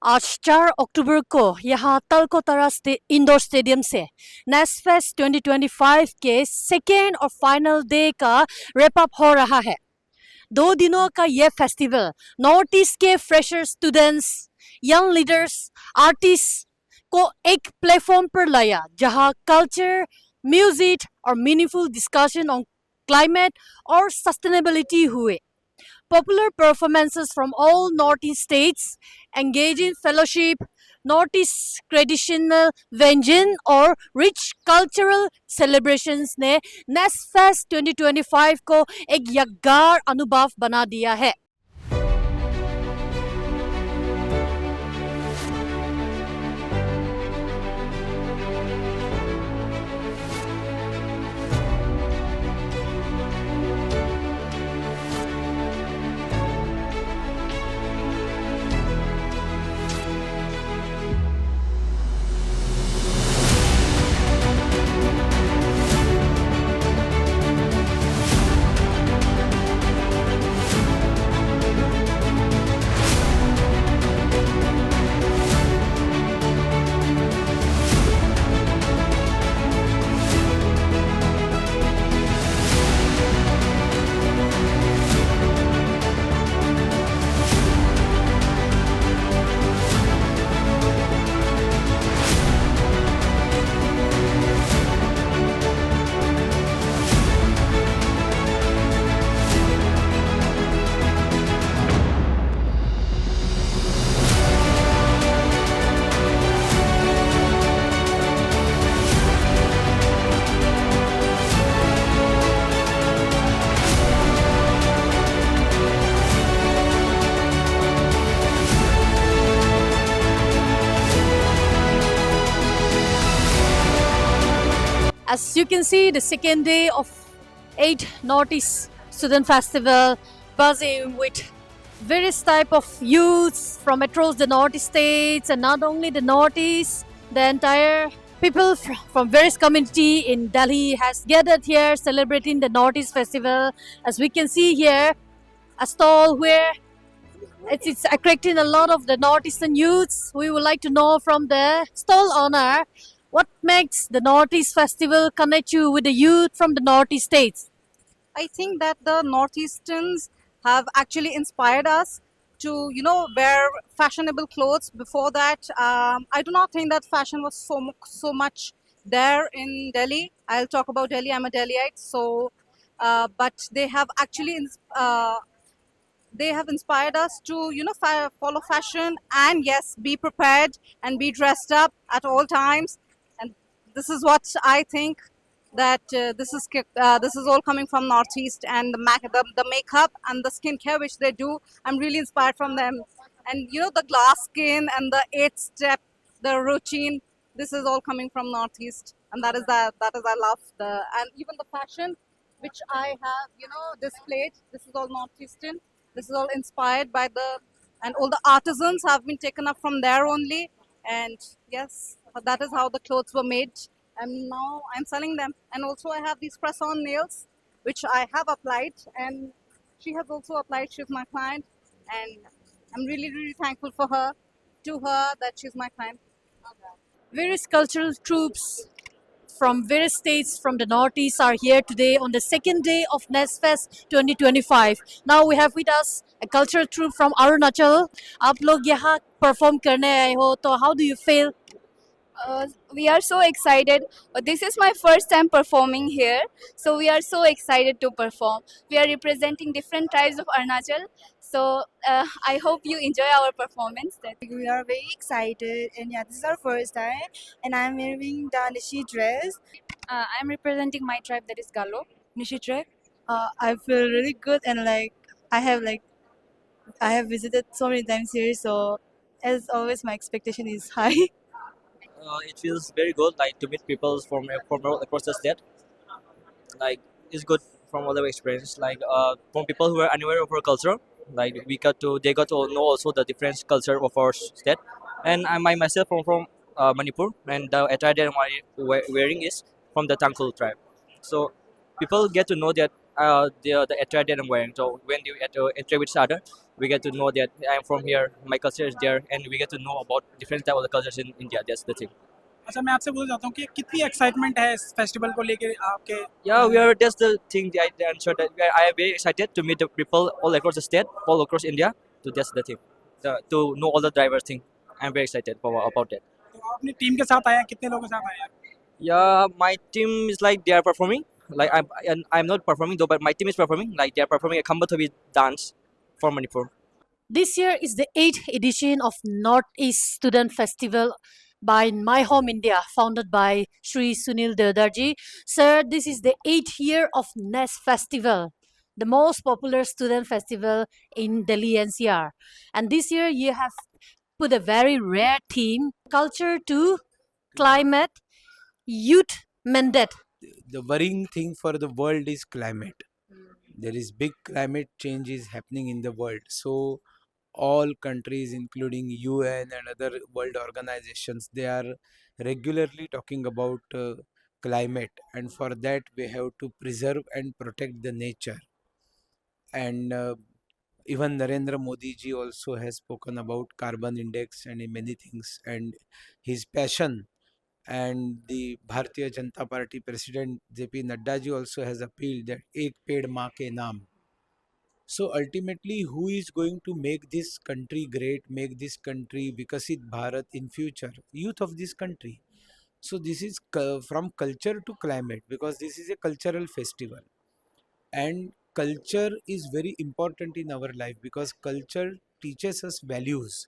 आज 4 अक्टूबर को यहाँ तलकोतरा इंडोर स्टेडियम से नेस फेस्ट 2025 के सेकेंड और फाइनल डे का रैप अप हो रहा है। 2 दिनों का यह फेस्टिवल नॉर्थ ईस्ट के fresher students, young leaders, artist को एक प्लेटफॉर्म पर लाया जहाँ कल्चर, म्यूजिक और मीनिंगफुल डिस्कशन ऑन क्लाइमेट और सस्टेनेबिलिटी हुए। Popular performances from all Northeast states engage in fellowship, Northeast traditional व्यंजन और rich cultural celebrations ने नेस फेस्ट 2025 को एक यादगार अनुभव बना दिया है। As you can see, the second day of 8 Northeast Student Festival buzzing with various type of youths from across the Northeast states, and not only the Northeast, the entire people from various community in Delhi has gathered here celebrating the Northeast Festival. As we can see here, a stall where it's attracting a lot of the Northeastern youths. We would like to know from the stall owner what makes the Northeast Festival connect you with the youth from the Northeast states. I think that the Northeasterns have actually inspired us to, wear fashionable clothes. Before that, I do not think that fashion was so much there in Delhi. I'll talk about Delhi. I'm a Delhiite, so but they have actually they have inspired us to, follow fashion and yes, be prepared and be dressed up at all times. And this is what I think that this is all coming from Northeast, and the makeup and the skincare which they do, I'm really inspired from them. And the glass skin and the 8 step, the routine, this is all coming from Northeast, and that is I love the, and even the fashion which I have, displayed. This is all Northeastern. This is all inspired by and all the artisans have been taken up from there only. And yes, that is how the clothes were made, and now I'm selling them. And also I have these press-on nails which I have applied, and she has also applied. She's my client, and I'm really thankful for her, to her, that she's my client. Various cultural troops from various states from the Northeast are here today on the second day of NESFest 2025. Now we have with us a cultural troupe from Arunachal. आप लोग यहाँ perform करने आए हो, तो how do you feel? We are so excited. This is my first time performing here, so we are so excited to perform. We are representing different tribes of Arunachal, so I hope you enjoy our performance. We are very excited, and yeah, this is our first time, and I'm wearing the Nishi dress. I'm representing my tribe, that is Galo. Nishi dress. I feel really good, and I have visited so many times here, so as always, my expectation is high. It feels very good, like to meet people from all across the state. Like it's good from all the experience. Like from people who are unaware of our culture, like they got to know also the different culture of our state. And I myself from Manipur, and the attire that I'm wearing is from the Tangkhul tribe. So people get to know that the attire that I'm wearing. So when you interact with each other, we get to know that I'm from here, my culture is there, and we get to know about different type of the cultures in India. That's the thing. अच्छा मैं आपसे बोलना चाहता हूँ कि कितनी excitement है इस फेस्टिवल को लेके आपके Yeah, मन we में? are. That's the thing. The answer that I am very excited to meet the people all across the state, all across India. So that's the thing. To know all the driver thing. I'm very excited about that. तो आप अपनी team के साथ आए हैं, कितने लोगों के साथ आए हैं? Yeah, my team is like they are performing. Like I'm not performing though, but my team is performing. Like they are performing a Kambatobi dance for Manipur. This year is the 8th edition of Northeast Student Festival by My Home India, founded by Sri Sunil Deodarji. Sir, this is the 8th year of NES Festival, the most popular student festival in Delhi NCR. And this year you have put a very rare theme, culture to climate, youth mandate. The worrying thing for the world is climate. There is big climate change is happening in the world. So all countries including UN and other world organizations, they are regularly talking about climate, and for that we have to preserve and protect the nature. And even Narendra Modi ji also has spoken about carbon index and many things, and his passion. And the Bharatiya Janata Party President JP Nadda ji also has appealed that Ek Ped Maa Ke Naam. So ultimately, who is going to make this country great, make this country Vikasit Bharat in future? Youth of this country. So this is from culture to climate, because this is a cultural festival, and culture is very important in our life because culture teaches us values,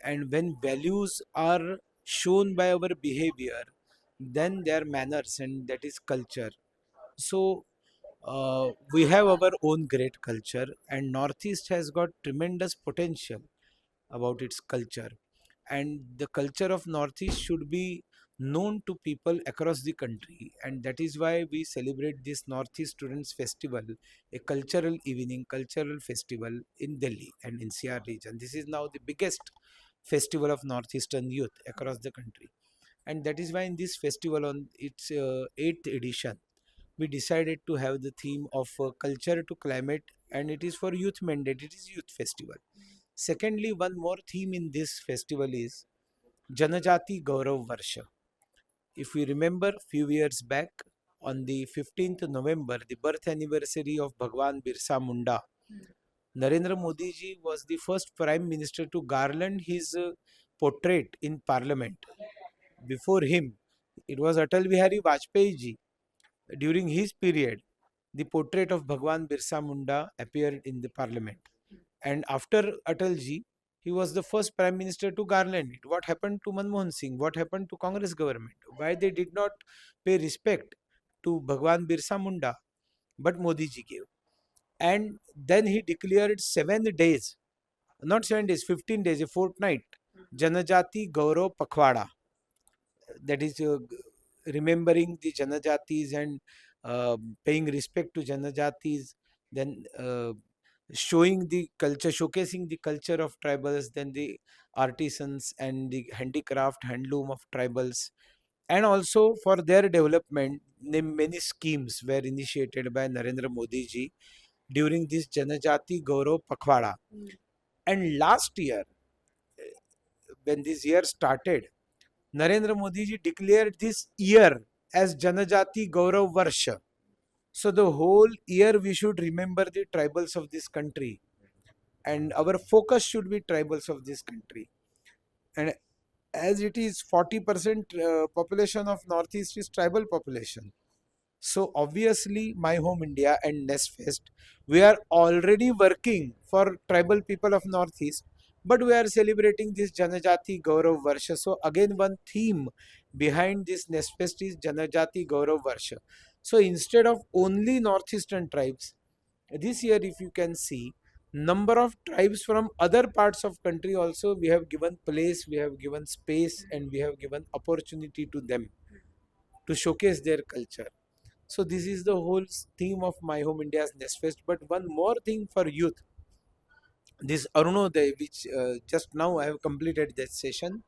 and when values are shown by our behavior, then their manners, and that is culture. So we have our own great culture, and Northeast has got tremendous potential about its culture, and the culture of Northeast should be known to people across the country, and that is why we celebrate this Northeast Students Festival, a cultural evening, cultural festival in Delhi and NCR region. This is now the biggest festival of Northeastern youth across the country, and that is why in this festival, on its 8th edition, we decided to have the theme of culture to climate, and it is for youth mandate, it is youth festival. Secondly, one more theme in this festival is Janajati Gaurav Varsha. If we remember, few years back, on the 15th November, the birth anniversary of Bhagwan Birsa Munda, Narendra Modi ji was the first Prime Minister to garland his portrait in Parliament. Before him, it was Atal Bihari Vajpayee ji. During his period, the portrait of Bhagwan Birsa Munda appeared in the Parliament. And after Atalji, he was the first Prime Minister to garland it. What happened to Manmohan Singh? What happened to Congress government? Why they did not pay respect to Bhagwan Birsa Munda? But Modi ji gave. And then he declared 7 days, not 7 days, 15 days, a fortnight, Janajati Gaurav Pakhwada. That is remembering the Janajatis and paying respect to Janajatis, then showing the culture, showcasing the culture of tribals, then the artisans and the handicraft, handloom of tribals, and also for their development, many schemes were initiated by Narendra Modi ji during this Janajati Gaurav Pakhwada. And last year, when this year started, Narendra Modi ji declared this year as Janajati Gaurav Varsha. So the whole year we should remember the tribals of this country, and our focus should be tribals of this country. And as it is 40% population of Northeast is tribal population. So obviously My Home India and NESFest, we are already working for tribal people of Northeast, but we are celebrating this Janajati Gaurav Varsha. So again, one theme behind this NESFest is Janajati Gaurav Varsha. So instead of only Northeastern tribes, this year if you can see, number of tribes from other parts of country also we have given place, we have given space, and we have given opportunity to them to showcase their culture. So this is the whole theme of My Home India's NESFest. But one more thing for youth, this Arunoday, which just now I have completed that session,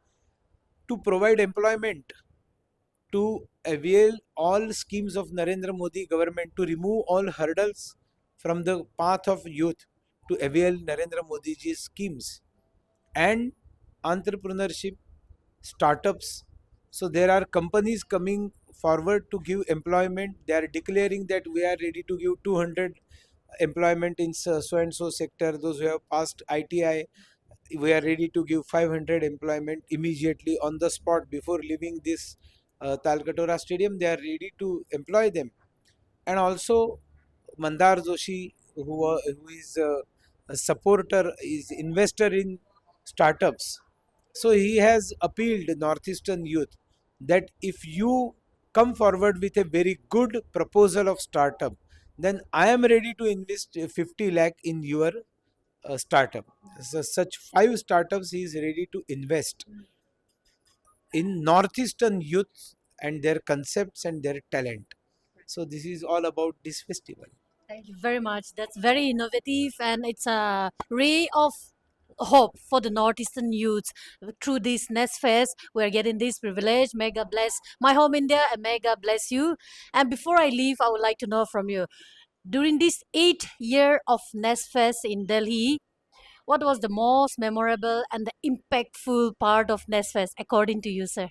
to provide employment to avail all schemes of Narendra Modi government, to remove all hurdles from the path of youth, to avail Narendra Modi ji's schemes and entrepreneurship, startups. So there are companies coming forward to give employment. They are declaring that we are ready to give 200 employment in so and so sector. Those who have passed ITI, we are ready to give 500 employment immediately on the spot before leaving this Talkatora Stadium. They are ready to employ them. And also Mandar Joshi, who is a supporter, is investor in startups. So he has appealed northeastern youth that if you come forward with a very good proposal of startup, then I am ready to invest 50 lakh in your startup. So such 5 startups he is ready to invest in northeastern youth and their concepts and their talent. So this is all about this festival. Thank you very much. That's very innovative and it's a ray of hope for the northeastern youths. Through this Nest Fest, we're getting this privilege. May God bless my home India and may God bless you. And before I leave, I would like to know from you, during this 8 year of Nest Fest in Delhi, what was the most memorable and the impactful part of Nest Fest according to you, sir?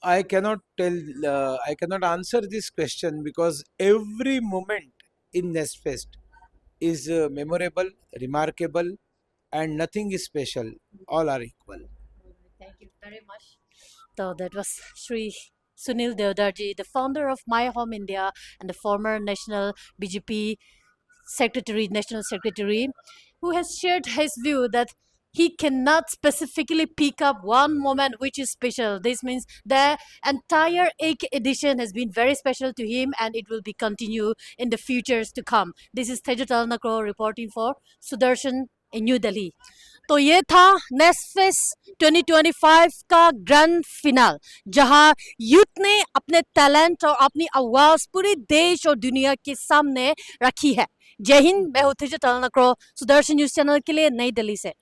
I cannot tell, I cannot answer this question because every moment in Nest Fest is memorable, remarkable, and nothing is special. All are equal. Thank you very much. So that was Sri Sunil Deodarji, the founder of My Home India and the former national BJP secretary, national secretary, who has shared his view that he cannot specifically pick up one moment which is special. This means the entire 8th edition has been very special to him and it will be continued in the futures to come. This is Teja Talnakro reporting for Sudarshan in New Delhi. तो ये था nest fest 2025 का grand phenol, जहां youth ने अपने talent और अपनी आवाज पूरे देश और दुनिया के सामने रखी है। जय हिंद, मैं हूं तेजा तलनक्रो, सुदर्शन न्यूज चैनल के लिए नई दिल्ली से।